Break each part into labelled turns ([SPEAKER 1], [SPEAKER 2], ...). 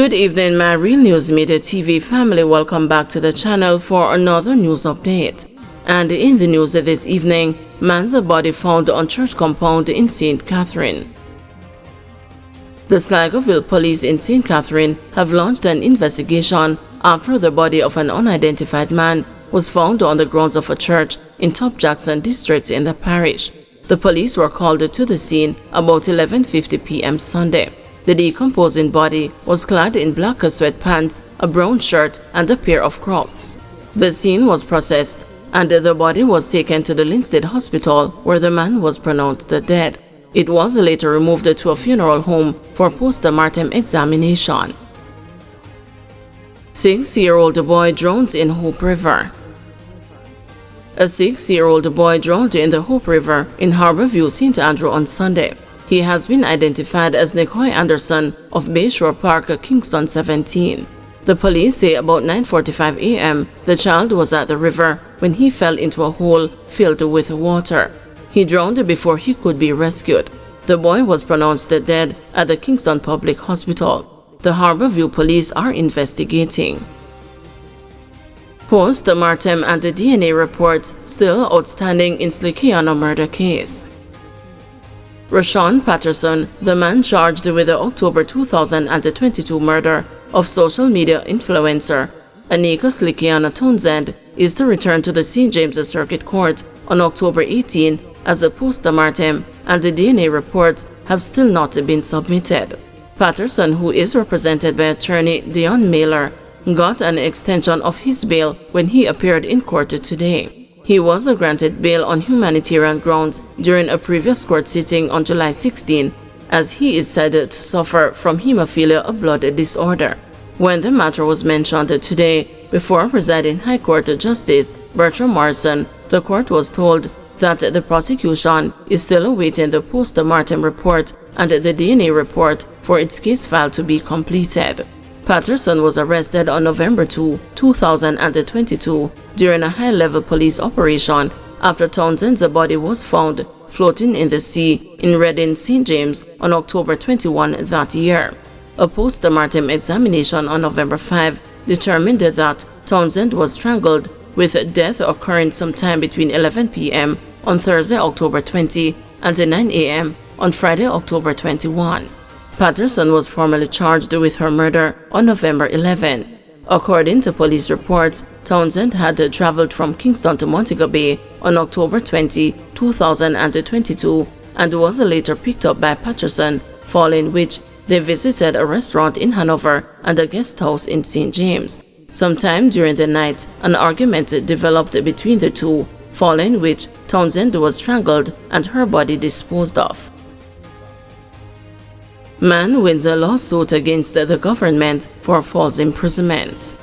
[SPEAKER 1] Good evening, my Real News Midday TV family. Welcome back to the channel for another news update. And in the news this evening, man's body found on church compound in St. Catherine. The Slickianna police in St. Catherine have launched an investigation after the body of an unidentified man was found on the grounds of a church in Top Jackson district in the parish. The police were called to the scene about 11:50 p.m. Sunday. The decomposing body was clad in black sweatpants, a brown shirt, and a pair of Crocs. The scene was processed, and the body was taken to the Linstead Hospital, where the man was pronounced dead. It was later removed to a funeral home for post-mortem examination. 6-year-old boy drowned in Hope River. A 6-year-old boy drowned in the Hope River in Harborview, St. Andrew on Sunday. He has been identified as Nicoy Anderson of Bayshore Park, Kingston 17. The police say about 9:45 a.m. the child was at the river when he fell into a hole filled with water. He drowned before he could be rescued. The boy was pronounced dead at the Kingston Public Hospital. The Harborview police are investigating. Post-mortem and the DNA reports still outstanding in Slickianna murder case. Rashawn Patterson, the man charged with the October 2022 murder of social media influencer Anika Slickianna Townsend, is to return to the St. James Circuit Court on October 18 as a post-mortem, and the DNA reports have still not been submitted. Patterson, who is represented by attorney Dion Mailer, got an extension of his bail when he appeared in court today. He was granted bail on humanitarian grounds during a previous court sitting on July 16, as he is said to suffer from hemophilia, a blood disorder. When the matter was mentioned today before presiding High Court Justice Bertram Morrison, the court was told that the prosecution is still awaiting the post-mortem report and the DNA report for its case file to be completed. Patterson was arrested on November 2, 2022 during a high-level police operation after Townsend's body was found floating in the sea in Redding, St. James on October 21 that year. A post-mortem examination on November 5 determined that Townsend was strangled, with death occurring sometime between 11 p.m. on Thursday, October 20 and 9 a.m. on Friday, October 21. Patterson was formally charged with her murder on November 11. According to police reports, Townsend had traveled from Kingston to Montego Bay on October 20, 2022 and was later picked up by Patterson, following which they visited a restaurant in Hanover and a guest house in St. James. Sometime during the night, an argument developed between the two, following which Townsend was strangled and her body disposed of. Man wins a lawsuit against the government for false imprisonment.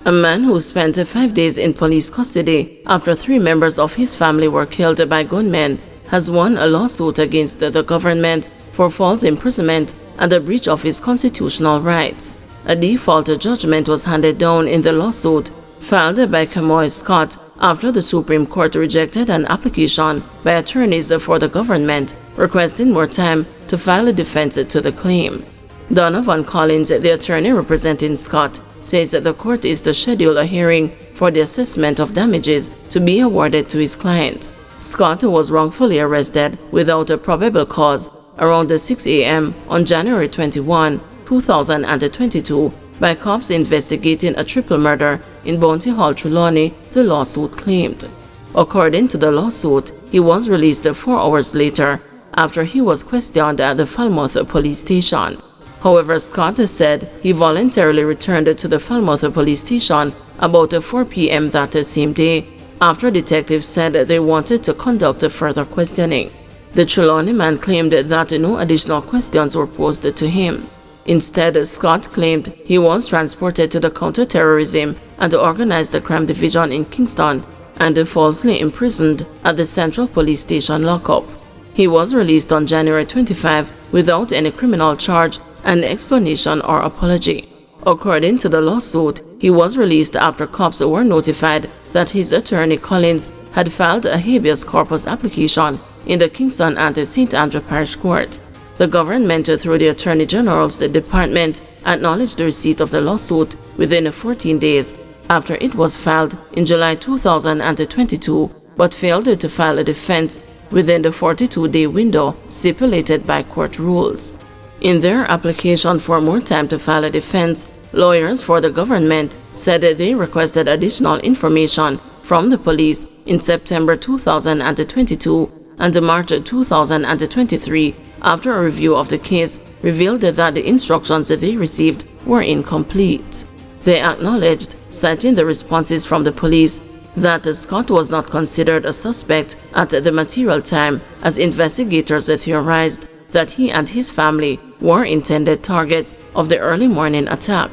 [SPEAKER 1] A man who spent 5 days in police custody after 3 members of his family were killed by gunmen has won a lawsuit against the government for false imprisonment and a breach of his constitutional rights. A default judgment was handed down in the lawsuit filed by Camoy Scott after the Supreme Court rejected an application by attorneys for the government requesting more time to file a defense to the claim. Donovan Collins, the attorney representing Scott, says that the court is to schedule a hearing for the assessment of damages to be awarded to his client. Scott was wrongfully arrested without a probable cause around 6 a.m. on January 21, 2022 by cops investigating a triple murder in Bounty Hall, Trelawney, the lawsuit claimed. According to the lawsuit, he was released 4 hours later after he was questioned at the Falmouth police station. However, Scott said he voluntarily returned to the Falmouth police station about 4 p.m. that same day after detectives said they wanted to conduct further questioning. The Trelawney man claimed that no additional questions were posed to him. Instead, Scott claimed he was transported to the Counter-Terrorism and Organized Crime Division in Kingston and falsely imprisoned at the Central Police Station lockup. He was released on January 25 without any criminal charge, an explanation or apology. According to the lawsuit, he was released after cops were notified that his attorney Collins had filed a habeas corpus application in the Kingston and St. Andrew Parish Court. the government, through the Attorney General's department, acknowledged the receipt of the lawsuit within 14 days after it was filed in July 2022, but failed to file a defense within the 42-day window stipulated by court rules. In their application for more time to file a defense, lawyers for the government said that they requested additional information from the police in September 2022 and March 2023 after a review of the case revealed that the instructions they received were incomplete. They acknowledged, citing the responses from the police, that Scott was not considered a suspect at the material time, as investigators theorized that he and his family were intended targets of the early morning attack.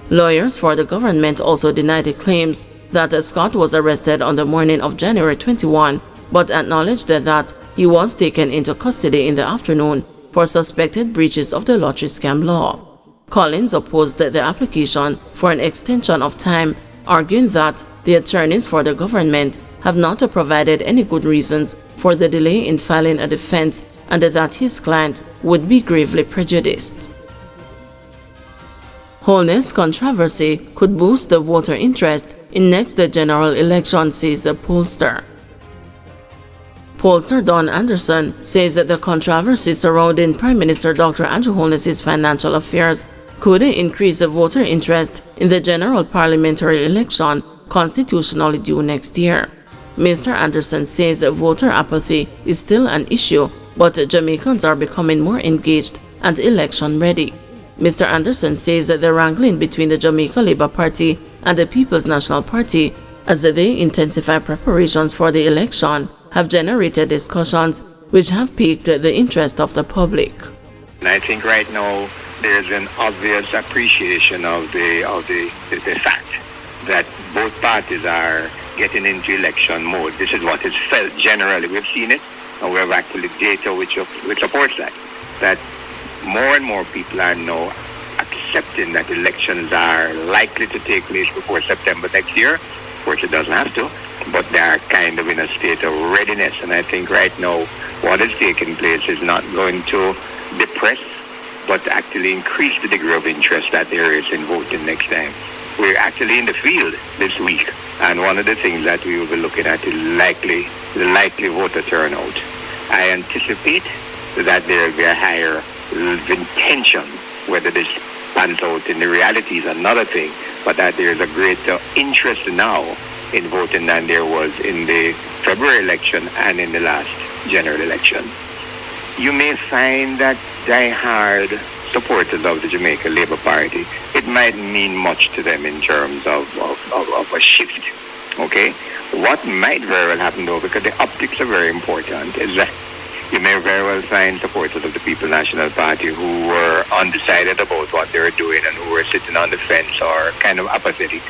[SPEAKER 1] Lawyers for the government also denied the claims that Scott was arrested on the morning of January 21, but acknowledged that he was taken into custody in the afternoon for suspected breaches of the lottery scam law. Collins opposed the application for an extension of time, arguing that the attorneys for the government have not provided any good reasons for the delay in filing a defense and that his client would be gravely prejudiced. Holness controversy could boost the voter interest in next general election, says a pollster. Pollster Don Anderson says that the controversy surrounding Prime Minister Dr. Andrew Holness's financial affairs could increase the voter interest in the general parliamentary election constitutionally due next year. Mr. Anderson says voter apathy is still an issue, but Jamaicans are becoming more engaged and election ready. Mr. Anderson says that the wrangling between the Jamaica Labour Party and the People's National Party, as they intensify preparations for the election, have generated discussions which have piqued the interest of the public.
[SPEAKER 2] And I think right now there's an obvious appreciation of the fact that both parties are getting into election mode. This is what is felt generally. We've seen it, and we have actually data which supports that. That more and more people are now accepting that elections are likely to take place before September next year. Of course, it doesn't have to, but they are kind of in a state of readiness. And I think right now what is taking place is not going to depress, but actually increase the degree of interest that there is in voting next time. We're actually in the field this week, and one of the things that we will be looking at is the likely voter turnout. I anticipate that there will be a higher intention. Whether this pans out in the reality is another thing, but that there is a greater interest now in voting than there was in the February election and in the last general election. You may find that die-hard supporters of the Jamaica Labour Party, it might mean much to them in terms of a shift. Okay? What might very well happen though, because the optics are very important, is that you may very well find supporters of the People's National Party who were undecided about what they were doing and who were sitting on the fence or kind of apathetic.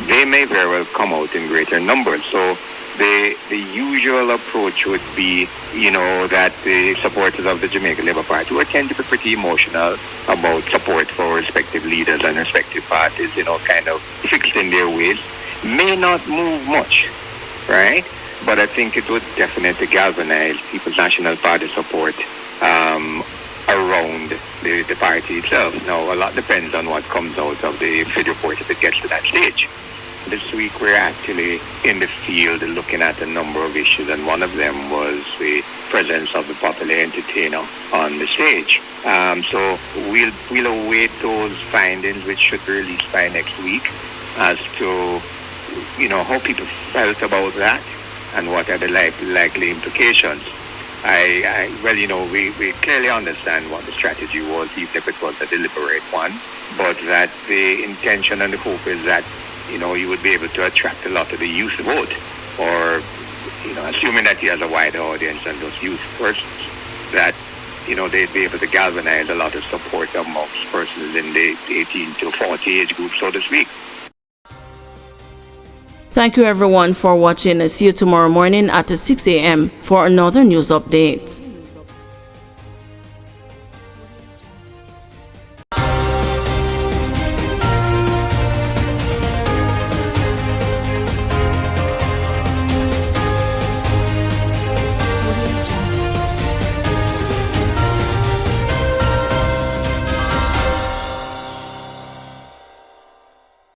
[SPEAKER 2] They may very well come out in greater numbers. So the usual approach would be, that the supporters of the Jamaica Labour Party, who tend to be pretty emotional about support for respective leaders and respective parties, kind of fixed in their ways, may not move much, right? But I think it would definitely galvanize People's National Party support around the party itself. Now, a lot depends on what comes out of the Fed report if it gets to that stage. This week, we're actually in the field looking at a number of issues, and one of them was the presence of the popular entertainer on the stage. So we'll await those findings, which should be released by next week, as to how people felt about that and what are the likely implications. We clearly understand what the strategy was, even if it was a deliberate one, but that the intention and the hope is that you would be able to attract a lot of the youth vote, or assuming that he has a wider audience than those youth persons, that they'd be able to galvanize a lot of support amongst persons in the 18 to 40 age group, so to speak.
[SPEAKER 1] Thank you everyone for watching. See you tomorrow morning at 6 a.m. for another news update.